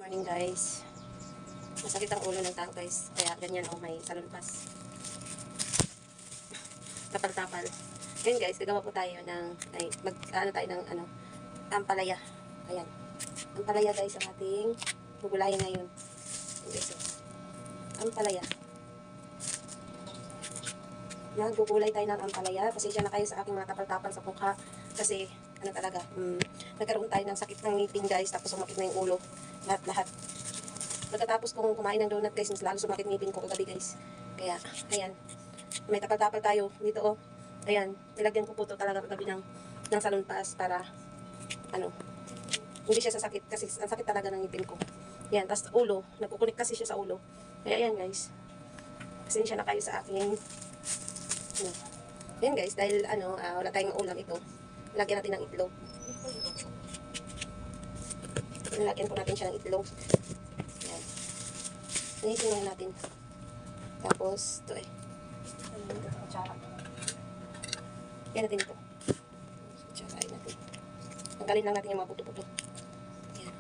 Morning guys. Masakit ang ulo ng tao guys. Kaya ganyan may salunpas. Tapal-tapal. Ngayon guys, gagawa po tayo ng, tayo ng ampalaya. Ayan. Ampalaya guys ang ating gugulayan ngayon. Okay, so, ampalaya. Gugulay tayo ng ampalaya. Pasensya na kayo sa aking mga tapal-tapal sa mukha. Kasi, talaga, nagkaroon tayo ng sakit ng ngipin guys. Tapos sumakit na yung ulo. Lahat. Pagkatapos kong kumain ng donut guys, mas lalo sumakit ngipin ko kagabi guys. Kaya, ayan. May tapal-tapal tayo dito oh. Ayan, nilagyan ko po ito talaga kagabi ng salonpas para hindi siya sasakit kasi ang sakit talaga ng ngipin ko. Ayan, tapos ulo, nagkukunik kasi siya sa ulo. Kaya ayan guys. Pasensya na kayo sa akin. Ayan guys, dahil wala tayong ulam ito. Lagyan natin ng itlog. Nilagyan po natin siya ng itlog. Ayan. Nilisin lang natin. Tapos, ito kutsara. Yan natin ito. Kutsarain natin. Tanggalin lang natin yung mga puto-puto. Ayan.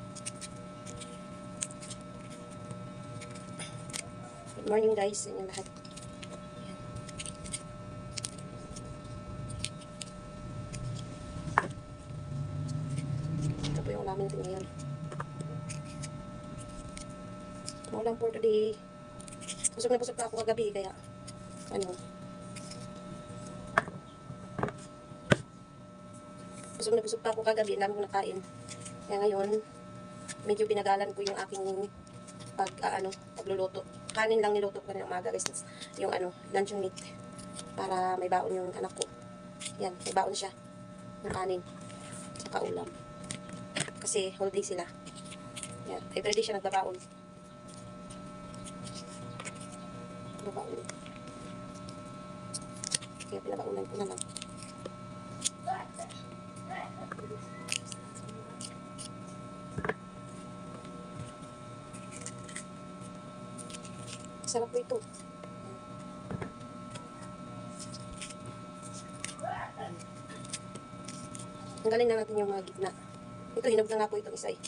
Good morning guys sa inyo lahat. Ayan. Ito po yung ulamin natin ngayon. Ulam for today. Busog na busog pa ako kagabi, kaya busog na busog pa ako kagabi, ang dami ko nakain. Kaya ngayon, medyo pinagalan ko yung aking pagluluto. Kanin lang niluto ko na umaga guys. Yung luncheon meat. Para may baon yung anak ko. Yan, may baon siya. Ng kanin. Saka ulam. Kasi holiday sila. Yan, everyday siya nagbabaon. Babaon. Kaya pinabaunan ko na lang. Sarap po ito. Tanggalin na natin yung mga gitna. Ito, hinog na nga po itong isa eh.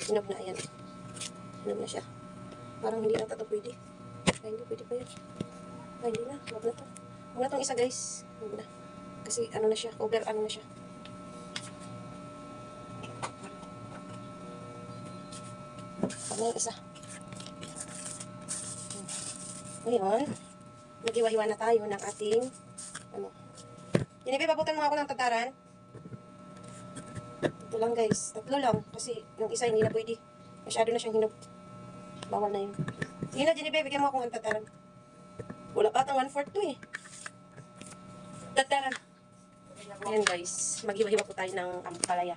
Hinog na, ayan. Hinog na siya. Parang hindi ata ito pwede. Ay, hindi pwede pa yan. Ay, hindi na. Huwag na ito. Huwag na itong isa guys. Huwag na. Kasi na siya. Over na siya. Huwag na yung isa. Ngayon, nag-iwa-hiwa na tayo ng ating Jenifer, pabutan mo ako ng tataran. Ito lang guys. 3 lang. Kasi yung isa hindi na pwede. Masyado na siyang hinog. Bawal na yun. Sige na, Jenifer, bigyan mo ako ng tataran. Wala pa itong 1/4 to eh. Tataran. Ayan guys. Mag-hiwa-hiwa po tayo ng ampalaya.